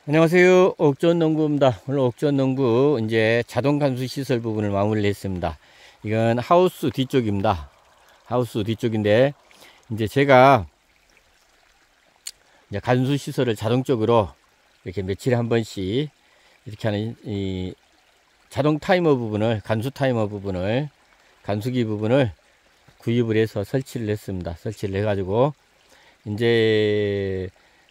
안녕하세요. 옥전농구입니다. 오늘 옥전농구 이제 자동 간수 시설 부분을 마무리를 했습니다. 이건 하우스 뒤쪽입니다. 하우스 뒤쪽인데 이제 제가 이제 간수 시설을 자동적으로 이렇게 며칠에 한 번씩 이렇게 하는 이 자동 타이머 부분을, 간수 타이머 부분을, 간수기 부분을 구입을 해서 설치를 했습니다. 설치를 해가지고 이제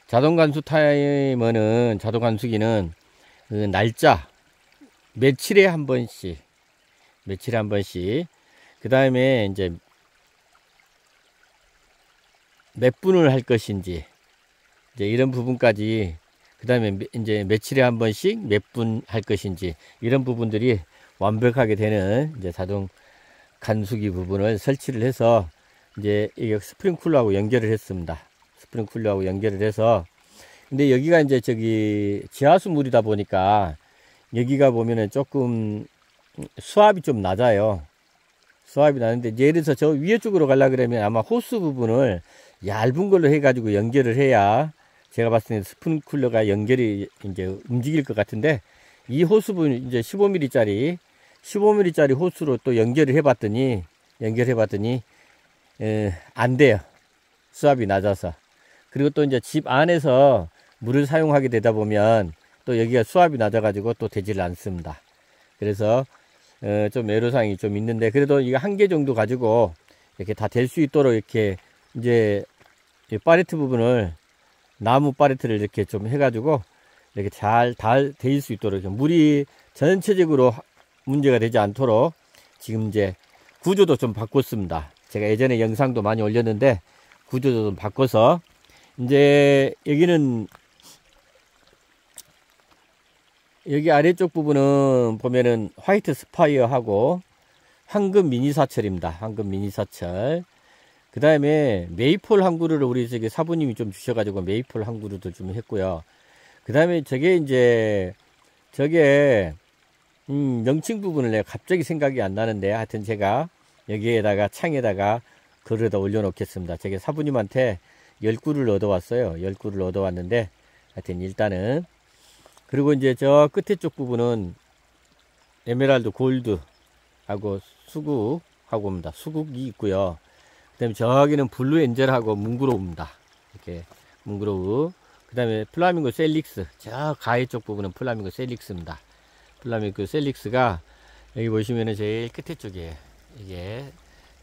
자동 간수 타이머는, 자동 간수기는 그 날짜 며칠에 한 번씩, 그 다음에 이제 몇 분을 할 것인지, 이제 이런 부분까지, 그 다음에 이제 며칠에 한 번씩 몇 분 할 것인지, 이런 부분들이 완벽하게 되는 이제 자동 간수기 부분을 설치를 해서 이제 이게 스프링쿨러하고 연결을 했습니다. 스프링쿨러하고 연결을 해서, 근데 여기가 이제 저기 지하수 물이다 보니까 여기가 보면은 조금 수압이 좀 낮아요. 수압이 나는데, 예를 들어서 저 위에 쪽으로 가려 그러면 아마 호스 부분을 얇은 걸로 해가지고 연결을 해야 제가 봤을 때는 스프링쿨러가 연결이 이제 움직일 것 같은데, 이 호스 부분 이제 15mm짜리 호스로 또 연결을 해봤더니 안 돼요. 수압이 낮아서. 그리고 또 이제 집 안에서 물을 사용하게 되다 보면 또 여기가 수압이 낮아가지고 또 되지를 않습니다. 그래서 좀 애로사항이 좀 있는데, 그래도 이거 한 개 정도 가지고 이렇게 다 될 수 있도록 이렇게 이제 팔레트 부분을, 나무 팔레트를 이렇게 좀 해가지고 이렇게 잘 될 수 있도록, 물이 전체적으로 문제가 되지 않도록 지금 이제 구조도 좀 바꿨습니다. 제가 예전에 영상도 많이 올렸는데 구조도 좀 바꿔서 이제 여기는, 여기 아래쪽 부분은 보면은 화이트 스파이어하고 황금 미니 사철입니다. 황금 미니 사철. 그 다음에 메이플 한 그루를 우리 저기 사부님이 좀 주셔가지고 메이플 한 그루도 좀 했고요. 그 다음에 저게 명칭 부분을 내가 갑자기 생각이 안 나는데, 하여튼 제가 여기에다가 창에다가 글에다 올려놓겠습니다. 제가 사부님한테 10그루를 얻어왔어요. 10그루를 얻어왔는데, 하여튼 일단은, 그리고 이제 저 끝에 쪽 부분은 에메랄드 골드하고 수국하고입니다. 수국이 있고요. 그 다음에 저기는 블루 엔젤하고 뭉그로우입니다. 이렇게 뭉그로우. 그 다음에 플라밍고 셀릭스. 저 가해 쪽 부분은 플라밍고 셀릭스입니다. 플라밍고 셀릭스가 여기 보시면은 제일 끝에 쪽에 이게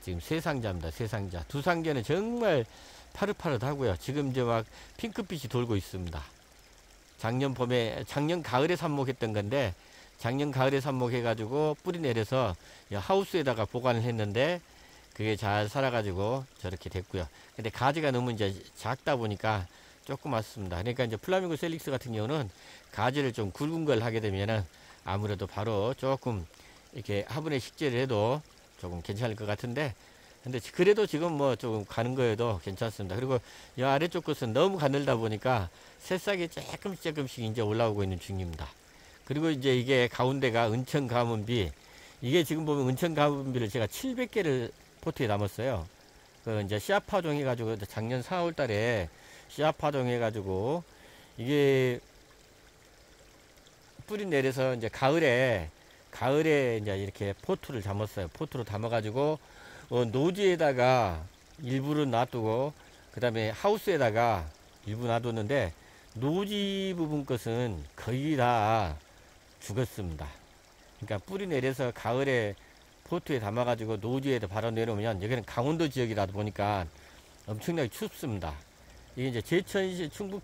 지금 세 상자입니다. 세 상자. 두 상자는 정말 파릇파릇하고요. 지금 이제 막 핑크빛이 돌고 있습니다. 작년 가을에 삽목했던 건데, 작년 가을에 삽목해가지고 뿌리 내려서 하우스에다가 보관을 했는데 그게 잘 살아가지고 저렇게 됐고요. 근데 가지가 너무 이제 작다 보니까 조금 아쉽습니다. 그러니까 이제 플라밍고 셀릭스 같은 경우는 가지를 좀 굵은 걸 하게 되면은 아무래도 바로 조금 이렇게 화분에 식재를 해도 조금 괜찮을 것 같은데, 근데 그래도 지금 뭐 조금 가는 거에도 괜찮습니다. 그리고 이 아래쪽 것은 너무 가늘다 보니까 새싹이 조금씩 이제 올라오고 있는 중입니다. 그리고 이제 이게 가운데가 은천 가문비. 이게 지금 보면 은천 가문비를 제가 700개를 포트에 담았어요. 그 이제 씨앗 파종 해가지고 작년 4월 달에 씨앗 파종 해가지고 이게 뿌리 내려서 이제 가을에 이제 이렇게 포트를 담았어요. 포트로 담아가지고 노지에다가 일부를 놔두고, 그 다음에 하우스에다가 일부 놔뒀는데, 노지 부분 것은 거의 다 죽었습니다. 그러니까 뿌리 내려서 가을에 포트에 담아가지고 노지에다 바로 내놓으면, 여기는 강원도 지역이다 보니까 엄청나게 춥습니다. 이게 이제 제천시, 충북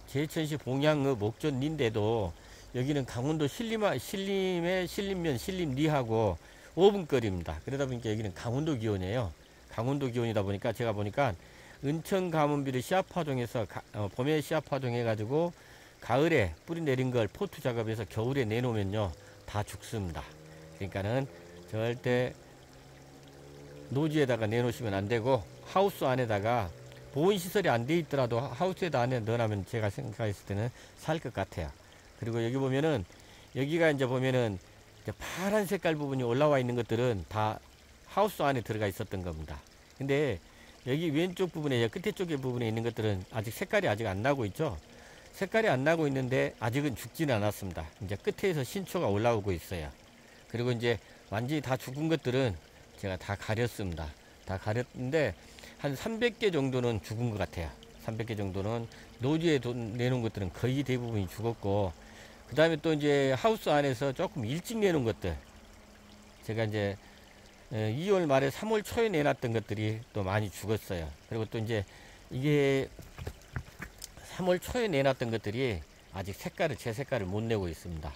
제천시 봉양의 목전인데도 여기는 강원도 신림면 신림리하고 5분 거리입니다. 그러다 보니까 여기는 강원도 기온이에요. 강원도 기온이다 보니까 제가 보니까 은천 가문비를 씨앗 파종해서 봄에 씨앗 파종해 가지고 가을에 뿌리 내린 걸 포트 작업해서 겨울에 내놓으면요 다 죽습니다. 그러니까는 절대 노지에다가 내놓으시면 안 되고, 하우스 안에다가 보온 시설이 안 돼 있더라도 하우스에다 안에 넣어놓으면 제가 생각했을 때는 살 것 같아요. 그리고 여기 보면은, 여기가 이제 보면은 이제 파란 색깔 부분이 올라와 있는 것들은 다 하우스 안에 들어가 있었던 겁니다. 근데 여기 왼쪽 부분에, 끝에 쪽에 부분에 있는 것들은 아직 색깔이 아직 안 나고 있죠. 색깔이 안 나고 있는데 아직은 죽지는 않았습니다. 이제 끝에서 신초가 올라오고 있어요. 그리고 이제 완전히 다 죽은 것들은 제가 다 가렸습니다. 다 가렸는데 한 300개 정도는 죽은 것 같아요. 300개 정도는 노지에 내놓은 것들은 거의 대부분이 죽었고, 그 다음에 또 이제 하우스 안에서 조금 일찍 내놓은 것들, 제가 이제 2월 말에 3월 초에 내놨던 것들이 또 많이 죽었어요. 그리고 또 이제 이게 3월 초에 내놨던 것들이 아직 제 색깔을 못 내고 있습니다.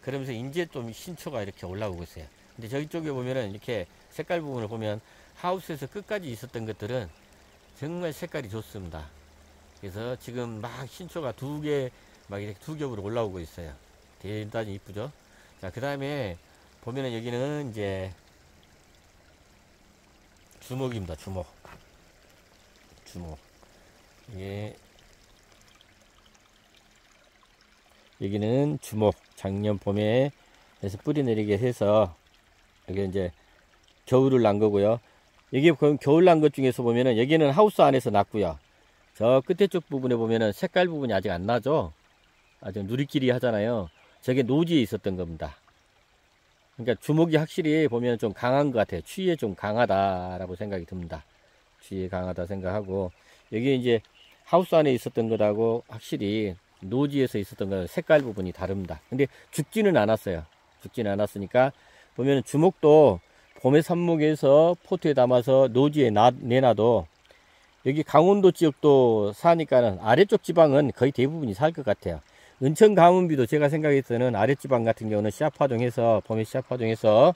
그러면서 이제 좀 신초가 이렇게 올라오고 있어요. 근데 저기 쪽에 보면은 이렇게 색깔 부분을 보면 하우스에서 끝까지 있었던 것들은 정말 색깔이 좋습니다. 그래서 지금 막 신초가 막 이렇게 두 겹으로 올라오고 있어요. 대단히 이쁘죠? 자, 그 다음에 보면은 여기는 이제 주목입니다. 주목. 이게 여기는 주목. 작년 봄에 해서 뿌리 내리게 해서 여기 이제 겨울을 난 거고요. 여기 겨울 난 것 중에서 보면은 여기는 하우스 안에서 났고요. 저 끝에 쪽 부분에 보면은 색깔 부분이 아직 안 나죠. 아직 누리끼리 하잖아요. 저게 노지에 있었던 겁니다. 그러니까 주목이 확실히 보면 좀 강한 것 같아요. 추위에 좀 강하다라고 생각이 듭니다. 추위에 강하다 생각하고, 여기 이제 하우스 안에 있었던 것하고 확실히 노지에서 있었던 것 색깔 부분이 다릅니다. 근데 죽지는 않았어요. 죽지는 않았으니까 보면 주목도 봄에 삽목에서 포트에 담아서 노지에 내놔도 여기 강원도 지역도 사니까는 아래쪽 지방은 거의 대부분이 살 것 같아요. 은천 가문비도 제가 생각했을 때는 아랫지방 같은 경우는 씨앗파종해서 봄에 씨앗파종해서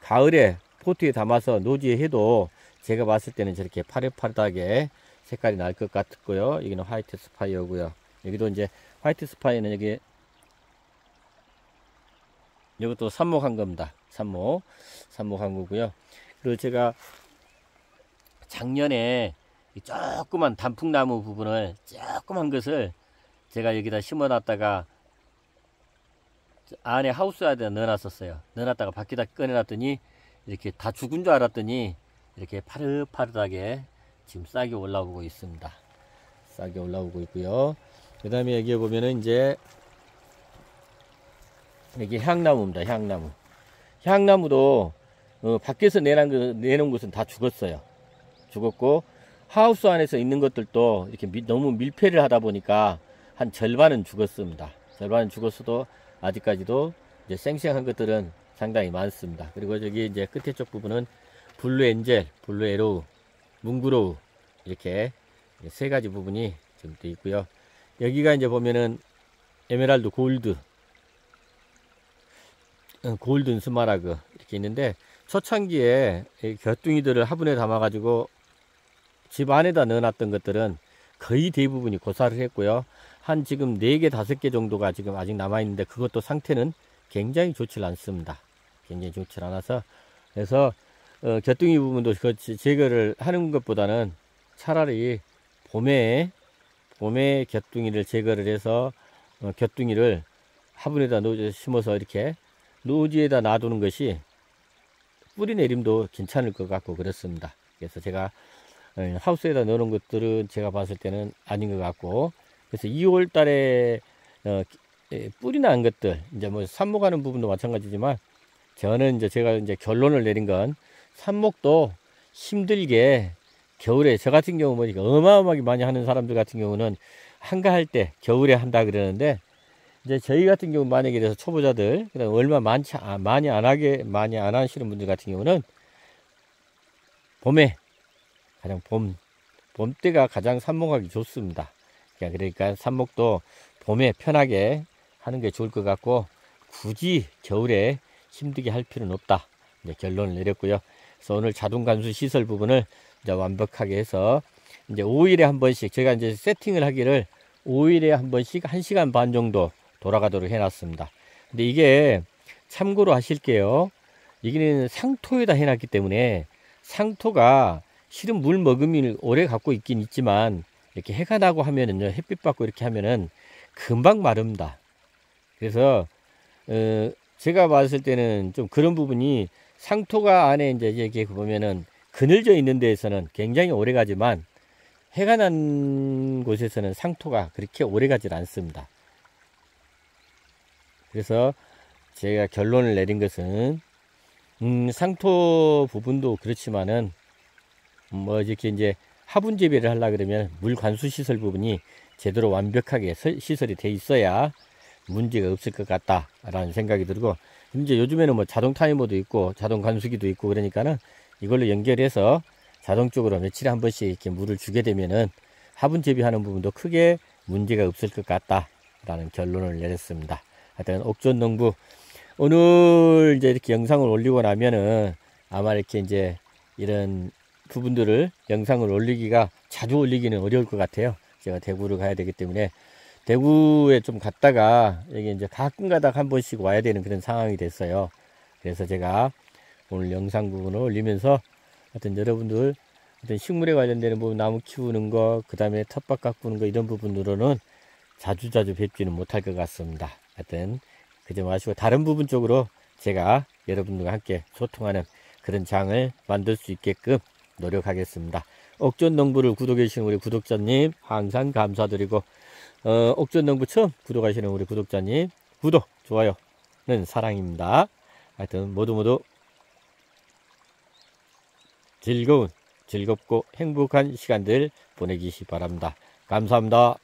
가을에 포트에 담아서 노지에 해도 제가 봤을 때는 저렇게 파릇파릇하게 색깔이 날 것 같고요. 여기는 화이트 스파이어고요. 여기도 이제 화이트 스파이어는 여기 이것도 삽목한 겁니다. 삽목한 거고요. 그리고 제가 작년에 조그만 단풍나무 부분을 조그만 것을 제가 여기다 심어 놨다가 안에 하우스 안에 넣어놨었어요. 넣어놨다가 밖에다 꺼내놨더니 이렇게 다 죽은 줄 알았더니 이렇게 파릇파릇하게 지금 싹이 올라오고 있습니다. 싹이 올라오고 있고요. 그 다음에 여기에 보면은 이제 여기 향나무입니다. 향나무도 밖에서 내놓은 것은 다 죽었어요. 죽었고 하우스 안에서 있는 것들도 이렇게 너무 밀폐를 하다 보니까 한 절반은 죽었습니다. 절반은 죽었어도 아직까지도 이제 생생한 것들은 상당히 많습니다. 그리고 저기 이제 끝에 쪽 부분은 블루 엔젤, 블루 에로우, 뭉그로우 이렇게 세 가지 부분이 지금 돼 있고요. 여기가 이제 보면은 에메랄드 골든 스마라그 이렇게 있는데 초창기에 곁둥이들을 화분에 담아 가지고 집 안에다 넣어놨던 것들은 거의 대부분이 고사를 했고요. 한 지금 4개 5개 정도가 지금 아직 남아있는데 그것도 상태는 굉장히 좋지 않습니다. 굉장히 좋지 않아서, 그래서 곁둥이 부분도 제거를 하는 것보다는 차라리 봄에 곁둥이를 제거를 해서 곁둥이를 화분에다 심어서 이렇게 노지에다 놔두는 것이 뿌리 내림도 괜찮을 것 같고 그렇습니다. 그래서 제가 하우스에다 넣어놓은 것들은 제가 봤을 때는 아닌 것 같고, 그래서 2월 달에 뿌리 난 것들, 이제 뭐 삽목하는 부분도 마찬가지지만 저는 제가 결론을 내린 건 삽목도 힘들게 겨울에, 저 같은 경우 보니까 어마어마하게 많이 하는 사람들 같은 경우는 한가할 때 겨울에 한다 그러는데, 이제 저희 같은 경우 만약에 그래서 초보자들, 그다음 얼마 많이 안 하시는 분들 같은 경우는 봄에 가장 봄 때가 가장 삽목하기 좋습니다. 그러니까 삽목도 봄에 편하게 하는 게 좋을 것 같고 굳이 겨울에 힘들게 할 필요는 없다. 이제 결론을 내렸고요. 그래서 오늘 자동 관수 시설 부분을 이제 완벽하게 해서 이제 5일에 한 번씩 제가 이제 세팅을 하기를 5일에 한 번씩 1시간 반 정도 돌아가도록 해놨습니다. 근데 이게 참고로 하실게요. 이게는 상토에다 해놨기 때문에 상토가 실은 물 머금이를 오래 갖고 있긴 있지만 이렇게 해가 나고 하면은요, 햇빛 받고 이렇게 하면은 금방 마릅니다. 그래서 제가 봤을 때는 좀 그런 부분이 상토가 안에 이제 이렇게 보면은 그늘져 있는 데에서는 굉장히 오래 가지만 해가 난 곳에서는 상토가 그렇게 오래 가질 않습니다. 그래서 제가 결론을 내린 것은 상토 부분도 그렇지만은 뭐 이렇게 이제 화분 재배를 하려 그러면 물 관수 시설 부분이 제대로 완벽하게 시설이 돼 있어야 문제가 없을 것 같다라는 생각이 들고, 이제 요즘에는 뭐 자동 타이머도 있고 자동 관수기도 있고 그러니까는 이걸로 연결해서 자동적으로 며칠에 한 번씩 이렇게 물을 주게 되면은 화분 재배하는 부분도 크게 문제가 없을 것 같다라는 결론을 내렸습니다. 하여튼 옥존농부 오늘 이제 이렇게 영상을 올리고 나면은 아마 이렇게 이제 이런 부분들을 영상을 올리기가 자주 올리기는 어려울 것 같아요. 제가 대구를 가야 되기 때문에 대구에 좀 갔다가 여기 이제 가끔 가다가 한 번씩 와야 되는 그런 상황이 됐어요. 그래서 제가 오늘 영상 부분을 올리면서 하여튼 여러분들 하여튼 식물에 관련되는 부분, 나무 키우는 거, 그 다음에 텃밭 가꾸는 거, 이런 부분으로는 자주자주 뵙지는 못할 것 같습니다. 하여튼 그저 마시고 다른 부분 쪽으로 제가 여러분들과 함께 소통하는 그런 장을 만들 수 있게끔 노력하겠습니다. 옥존농부를 구독해 주시는 우리 구독자님 항상 감사드리고, 옥존농부 처음 구독하시는 우리 구독자님 구독, 좋아요는 사랑입니다. 하여튼 모두 즐겁고 행복한 시간들 보내주시기 바랍니다. 감사합니다.